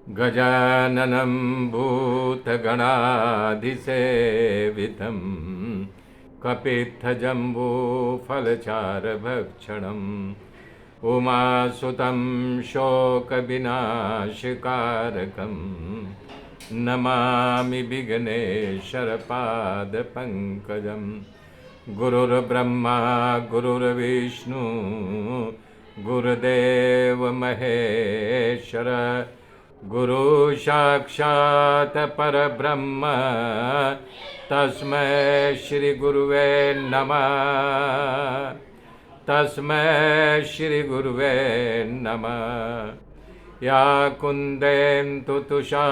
गजाननं भूतगणाधिसेवितं कपित्थजम्बूफलचारभक्षणम् उमासुतं शोकविनाशकारकं नमामि विघ्नेश्वरपादपङ्कजं। गुरुर्ब्रह्मा गुरुर्विष्णु गुरुदेव महेश्वर गुरु साक्षात् परब्रह्म तस्मै श्री गुरुवे नमः। तस्मै श्री गुरुवे नमः। या कुन्देन्दु तुषारहारधवला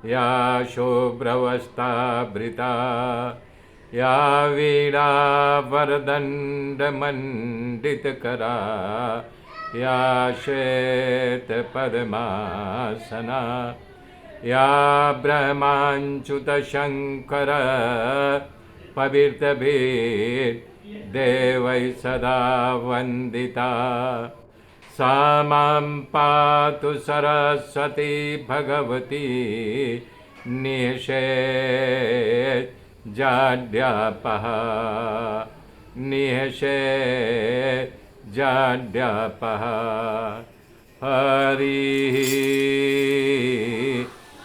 या शुभ्रवस्त्रावृता या वीणा वरदण्डमण्डितकरा या श्वेतपद्मासना या ब्रह्माच्युतशङ्कर पवित्रभिर्देवैः सदा वन्दिता। सा मां पातु सरस्वती भगवती निःशेषजाड्यापः निःशेषजाड्यापः। हरिः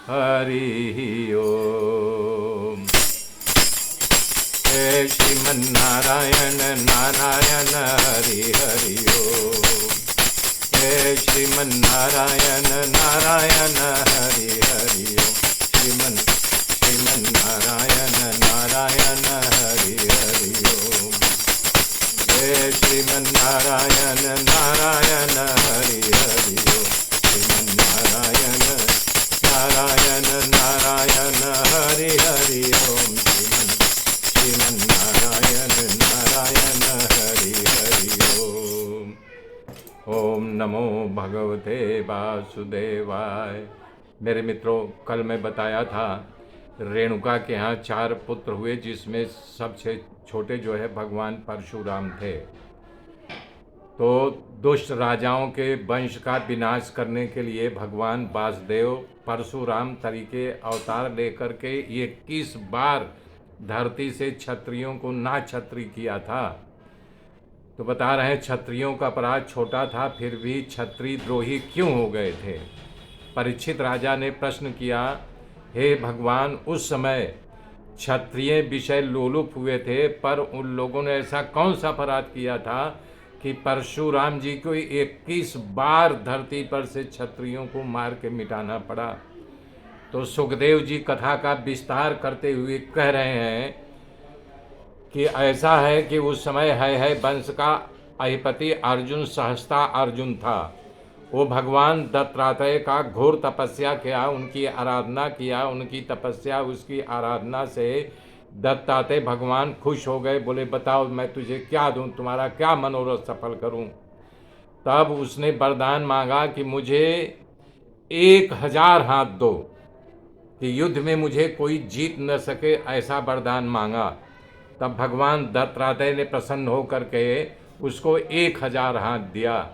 हरिः ओम्। हे श्रीमन्नारायण नारायण हरि हरि ओम्। हे श्रीमन्नारायण नारायण हरि हरि ओम्। श्रीमन्नारायण नारायण हरि हरि ओम्। हे श्रीमन्नारायण नारायण हरि हरि ओम्। श्रीमन्नारायण नारायण नारायण हरि हरि ओम्। श्रीमन्नारायण नारायण हरि हरि ओम्। ओम नमो भगवते वासुदेवाय। मेरे मित्रों, कल मैं बताया था रेणुका के यहाँ 4 पुत्र हुए, जिसमें सबसे छोटे जो है भगवान परशुराम थे। तो दुष्ट राजाओं के वंश का विनाश करने के लिए भगवान वासुदेव परशुराम तरीके अवतार लेकर के 21 बार धरती से क्षत्रियों को ना क्षत्रिय किया था। तो बता रहे हैं क्षत्रियों का अपराध छोटा था, फिर भी क्षत्रिय द्रोही क्यों हो गए थे। परीक्षित राजा ने प्रश्न किया, हे भगवान, उस समय क्षत्रिय विषय लोलुप हुए थे, पर उन लोगों ने ऐसा कौन सा अपराध किया था कि परशुराम जी को 21 बार धरती पर से क्षत्रियों को मार के मिटाना पड़ा। तो सुखदेव जी कथा का विस्तार करते हुए कह रहे हैं कि ऐसा है कि उस समय है वंश का अधिपति अर्जुन सहस्ता अर्जुन था। वो भगवान दत्तात्रेय का घोर तपस्या किया, उनकी आराधना किया। उनकी तपस्या, उसकी आराधना से दत्तात्रेय भगवान खुश हो गए। बोले, बताओ मैं तुझे क्या दूं, तुम्हारा क्या मनोरथ सफल करूं। तब उसने वरदान मांगा कि मुझे 1000 हाथ दो, कि युद्ध में मुझे कोई जीत न सके, ऐसा वरदान मांगा। तब भगवान दत्तात्रेय ने प्रसन्न होकर के उसको 1000 हाथ दिया।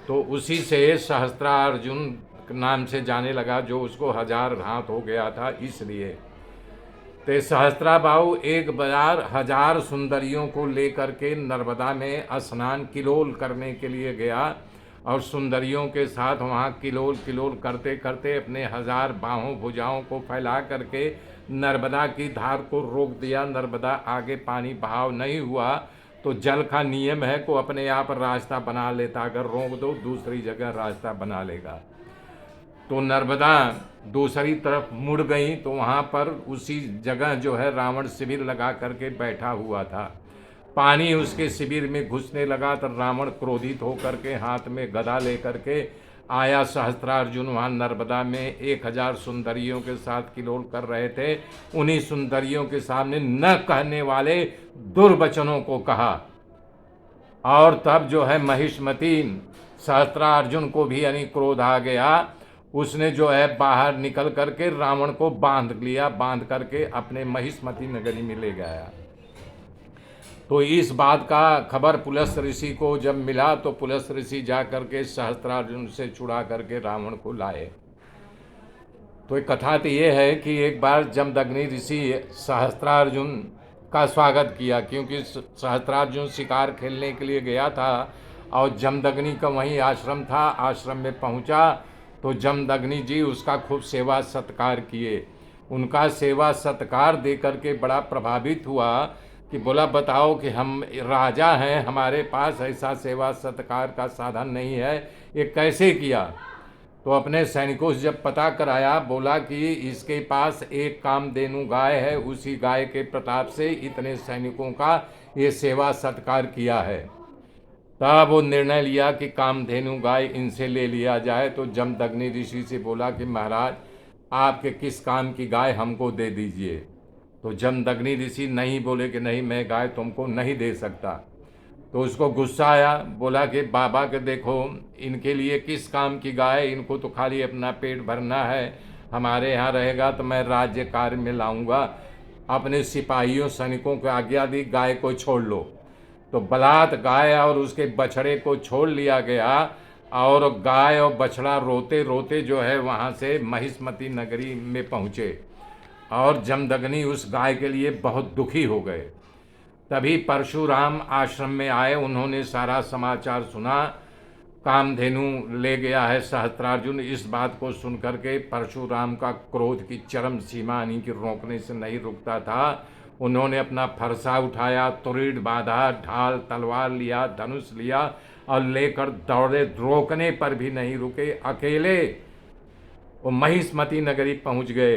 तो उसी से सहस्त्रार्जुन नाम से जाने लगा, जो उसको 1000 हाथ हो गया था इसलिए। तो सहस्त्राबाहु एक बार 1000 सुंदरियों को लेकर के नर्मदा में स्नान किलोल करने के लिए गया, और सुंदरियों के साथ वहाँ किलोल किलोल करते करते अपने 1000 बाहों भुजाओं को फैला करके नर्मदा की धार को रोक दिया। नर्मदा आगे पानी बहाव नहीं हुआ तो जल का नियम है को अपने आप रास्ता बना लेता, अगर रोक दो दूसरी जगह रास्ता बना लेगा। तो नर्मदा दूसरी तरफ मुड़ गई, तो वहाँ पर उसी जगह जो है रावण शिविर लगा करके बैठा हुआ था। पानी उसके शिविर में घुसने लगा तो रावण क्रोधित होकर के हाथ में गदा लेकर के आया। सहस्त्रार्जुन वहाँ नर्मदा में 1000 सुंदरियों के साथ किलोल कर रहे थे। उन्हीं सुंदरियों के सामने न कहने वाले दुर्वचनों को कहा, और तब जो है महिष्मती सहस्त्रार्जुन को भी यानी क्रोध आ गया। उसने जो है बाहर निकल करके रावण को बांध लिया, बांध करके अपने महिष्मती नगरी में ले गया। तो इस बात का खबर पुलस्त ऋषि को जब मिला तो पुलस्त ऋषि जा करके सहस्त्रार्जुन से छुड़ा करके रावण को लाए। तो एक कथा तो ये है कि एक बार जमदग्नि ऋषि सहस्त्रार्जुन का स्वागत किया, क्योंकि सहस्त्रार्जुन शिकार खेलने के लिए गया था और जमदग्नि का वहीं आश्रम था। आश्रम में पहुंचा तो जमदग्नि जी उसका खूब सेवा सत्कार किए। उनका सेवा सत्कार दे करके बड़ा प्रभावित हुआ कि बोला बताओ कि हम राजा हैं, हमारे पास ऐसा सेवा सत्कार का साधन नहीं है, ये कैसे किया। तो अपने सैनिकों से जब पता कराया, बोला कि इसके पास एक कामधेनु गाय है, उसी गाय के प्रताप से इतने सैनिकों का ये सेवा सत्कार किया है। तब वो निर्णय लिया कि कामधेनु गाय इनसे ले लिया जाए। तो जमदग्नि ऋषि से बोला कि महाराज आपके किस काम की गाय हमको दे दीजिए। तो जमदग्नि ऋषि नहीं बोले कि नहीं, मैं गाय तुमको नहीं दे सकता। तो उसको गुस्सा आया, बोला कि बाबा के देखो इनके लिए किस काम की गाय, इनको तो खाली अपना पेट भरना है, हमारे यहाँ रहेगा तो मैं राज्य कार्य में लाऊंगा। अपने सिपाहियों सैनिकों को आज्ञा दी गाय को छोड़ लो। तो बलात् गाय और उसके बछड़े को छोड़ लिया गया और गाय और बछड़ा रोते रोते जो है वहाँ से महिष्मती नगरी में पहुँचे और जमदग्नि उस गाय के लिए बहुत दुखी हो गए। तभी परशुराम आश्रम में आए, उन्होंने सारा समाचार सुना, कामधेनु ले गया है सहस्त्रार्जुन। इस बात को सुनकर के परशुराम का क्रोध की चरम सीमा यानी कि रोकने से नहीं रुकता था। उन्होंने अपना फरसा उठाया, तुरीड़ बांधा, ढाल तलवार लिया, धनुष लिया और लेकर दौड़े, रोकने पर भी नहीं रुके। अकेले वो महिष्मती नगरी पहुंच गए।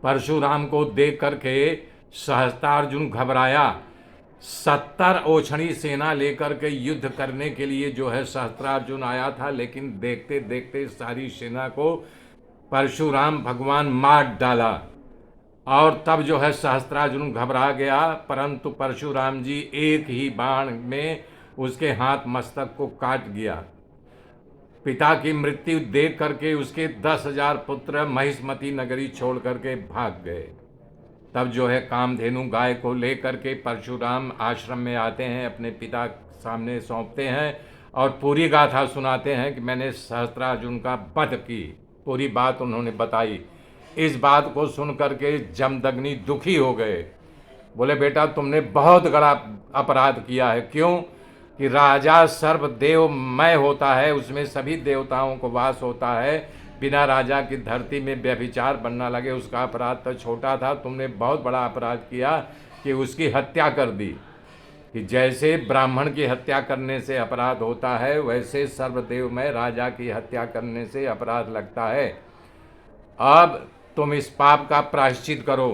परशुराम को देख करके सहस्त्रार्जुन घबराया। 70 ओछणी सेना लेकर के युद्ध करने के लिए जो है सहस्त्रार्जुन आया था, लेकिन देखते देखते सारी सेना को परशुराम भगवान मार डाला और तब जो है सहस्त्रार्जुन घबरा गया। परंतु परशुराम जी एक ही बाण में उसके हाथ मस्तक को काट गया। पिता की मृत्यु देख करके उसके 10,000 पुत्र महिष्मती नगरी छोड़ करके भाग गए। तब जो है कामधेनु गाय को लेकर के परशुराम आश्रम में आते हैं, अपने पिता सामने सौंपते हैं और पूरी गाथा सुनाते हैं कि मैंने सहस्त्रार्जुन का वध की। पूरी बात उन्होंने बताई। इस बात को सुन करके जमदग्नि दुखी हो गए। बोले बेटा तुमने बहुत बड़ा अपराध किया है। क्यों? कि राजा सर्वदेवमय होता है, उसमें सभी देवताओं को वास होता है। बिना राजा की धरती में व्यभिचार बनना लगे, उसका अपराध तो छोटा था, तुमने बहुत बड़ा अपराध किया कि उसकी हत्या कर दी। कि जैसे ब्राह्मण की हत्या करने से अपराध होता है, वैसे सर्वदेवमय राजा की हत्या करने से अपराध लगता है। अब तुम इस पाप का प्रायश्चित करो।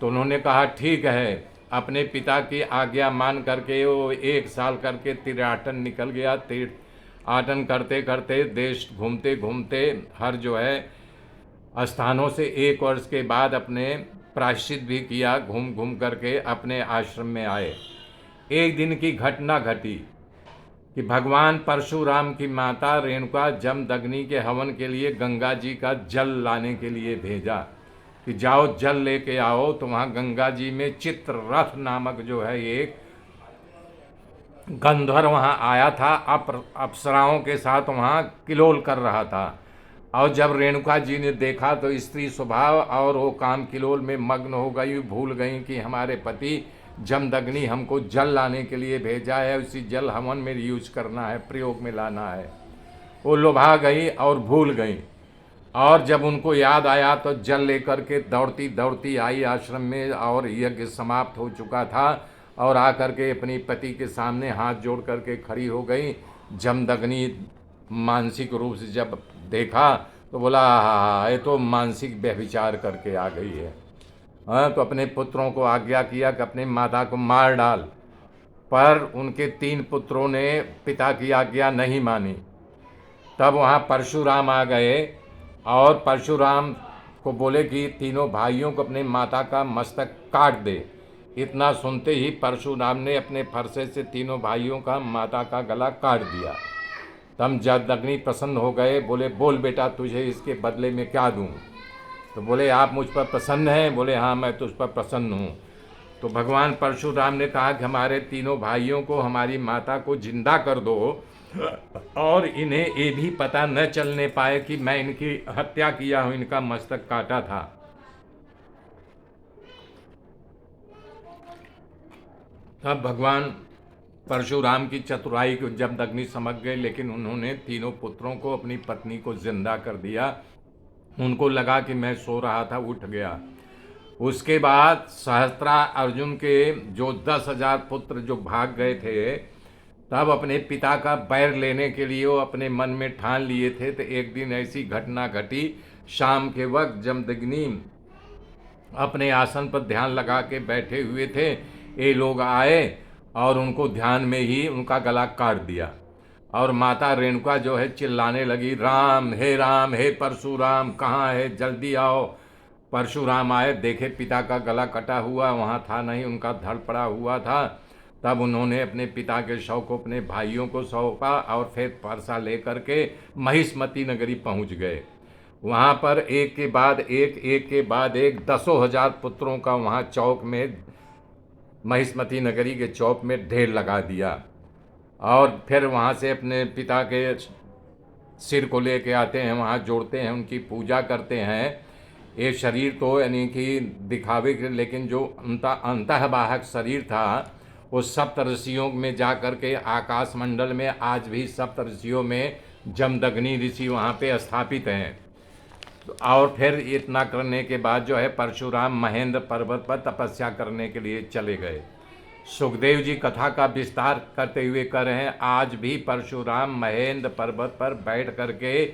तो उन्होंने कहा ठीक है। अपने पिता की आज्ञा मान करके वो 1 साल करके तीर्थाटन निकल गया। तीर्थाटन करते करते देश घूमते घूमते हर जो है स्थानों से 1 वर्ष के बाद अपने प्रायश्चित भी किया। घूम घूम करके अपने आश्रम में आए। एक दिन की घटना घटी कि भगवान परशुराम की माता रेणुका जमदग्नि के हवन के लिए गंगा जी का जल लाने के लिए भेजा कि जाओ जल लेके आओ। तो वहाँ गंगा जी में चित्ररथ नामक जो है एक गंधर्व वहाँ आया था, अप्सराओं के साथ वहाँ किलोल कर रहा था। और जब रेणुका जी ने देखा तो स्त्री स्वभाव और वो काम किलोल में मग्न हो गई, भूल गई कि हमारे पति जमदग्नि हमको जल लाने के लिए भेजा है, उसी जल हवन में यूज करना है, प्रयोग में लाना है। वो लुभा गई और भूल गई। और जब उनको याद आया तो जल लेकर के दौड़ती दौड़ती आई आश्रम में और यज्ञ समाप्त हो चुका था और आकर के अपनी पति के सामने हाथ जोड़ करके खड़ी हो गई। जमदग्नि मानसिक रूप से जब देखा तो बोला हाँ ये तो मानसिक व्यभिचार करके आ गई है। हाँ, तो अपने पुत्रों को आज्ञा किया कि अपनी माता को मार डाल। पर उनके 3 पुत्रों ने पिता की आज्ञा नहीं मानी। तब वहाँ परशुराम आ गए और परशुराम को बोले कि तीनों भाइयों को अपने माता का मस्तक काट दे। इतना सुनते ही परशुराम ने अपने फरसे से तीनों भाइयों का माता का गला काट दिया। तब जमदग्नि प्रसन्न हो गए, बोले बोल बेटा तुझे इसके बदले में क्या दूं। तो बोले आप मुझ पर प्रसन्न हैं? बोले हाँ मैं तुझ पर प्रसन्न हूँ। तो भगवान परशुराम ने कहा कि हमारे तीनों भाइयों को, हमारी माता को जिंदा कर दो और इन्हें ये भी पता न चलने पाए कि मैं इनकी हत्या किया हूं, इनका मस्तक काटा था। तब भगवान परशुराम की चतुराई को जमदग्नि समझ गए, लेकिन उन्होंने तीनों पुत्रों को, अपनी पत्नी को जिंदा कर दिया। उनको लगा कि मैं सो रहा था, उठ गया। उसके बाद सहस्त्रा अर्जुन के जो 10,000 पुत्र जो भाग गए थे, तब अपने पिता का बैर लेने के लिए वो अपने मन में ठान लिए थे। तो एक दिन ऐसी घटना घटी, शाम के वक्त जमदग्नि अपने आसन पर ध्यान लगा के बैठे हुए थे। ये लोग आए और उनको ध्यान में ही उनका गला काट दिया। और माता रेणुका जो है चिल्लाने लगी, राम हे परशुराम, कहाँ है, जल्दी आओ। परशुराम आए, देखे पिता का गला कटा हुआ वहाँ था नहीं, उनका धड़ पड़ा हुआ था। तब उन्होंने अपने पिता के शव को अपने भाइयों को सौंपा और फिर परसा लेकर के महिष्मती नगरी पहुँच गए। वहाँ पर एक के बाद एक 10,000 पुत्रों का वहाँ चौक में, महिष्मती नगरी के चौक में ढेर लगा दिया। और फिर वहाँ से अपने पिता के सिर को लेके आते हैं, वहाँ जोड़ते हैं, उनकी पूजा करते हैं। ये शरीर तो यानी कि दिखावे के, लेकिन जो अंतःवाहक शरीर था वो सप्तऋषियों में जा कर के आकाश मंडल में, आज भी सप्तऋषियों में जमदग्नि ऋषि वहाँ पे स्थापित हैं। और फिर इतना करने के बाद जो है परशुराम महेंद्र पर्वत पर तपस्या करने के लिए चले गए। सुखदेव जी कथा का विस्तार करते हुए कह रहे हैं, आज भी परशुराम महेंद्र पर्वत पर बैठ करके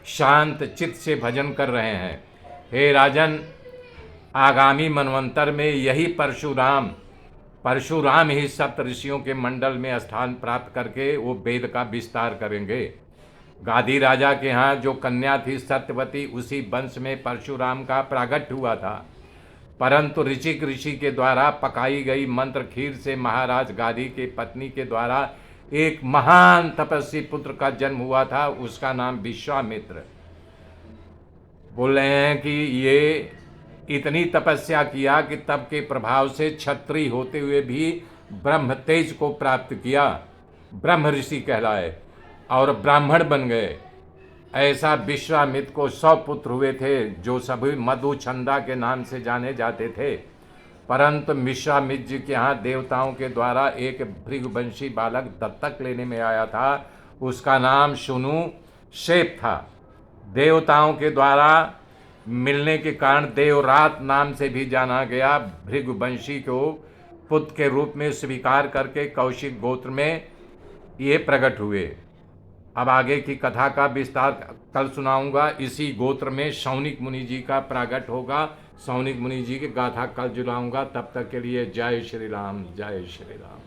शांत चित्त से भजन कर रहे हैं। हे राजन, आगामी मनवंतर में यही परशुराम ही सप्त ऋषियों के मंडल में स्थान प्राप्त करके वो वेद का विस्तार करेंगे। गादी राजा के यहाँ जो कन्या थी सत्यवती, उसी वंश में परशुराम का प्रागट्य हुआ था। परंतु ऋषिक ऋषि के द्वारा पकाई गई मंत्र खीर से महाराज गादी के पत्नी के द्वारा एक महान तपस्वी पुत्र का जन्म हुआ था। उसका नाम विश्वामित्र। बोल रहे हैं कि ये इतनी तपस्या किया कि तप के प्रभाव से क्षत्रिय होते हुए भी ब्रह्म तेज को प्राप्त किया, ब्रह्म ऋषि कहलाए और ब्राह्मण बन गए। ऐसा विश्वामित्र को 100 पुत्र हुए थे, जो सभी मधुचंदा के नाम से जाने जाते थे। परंतु विश्वामित्र जी के यहाँ देवताओं के द्वारा एक भृगुवंशी बालक दत्तक लेने में आया था। उसका नाम शुनु शेप था। देवताओं के द्वारा मिलने के कारण देवरात नाम से भी जाना गया। भृगुवंशी को पुत्र के रूप में स्वीकार करके कौशिक गोत्र में ये प्रकट हुए। अब आगे की कथा का विस्तार कल सुनाऊंगा। इसी गोत्र में शौनिक मुनि जी का प्रागट होगा। शौनिक मुनि जी की गाथा कल जुड़ाऊंगा। तब तक के लिए जय श्री राम, जय श्री राम।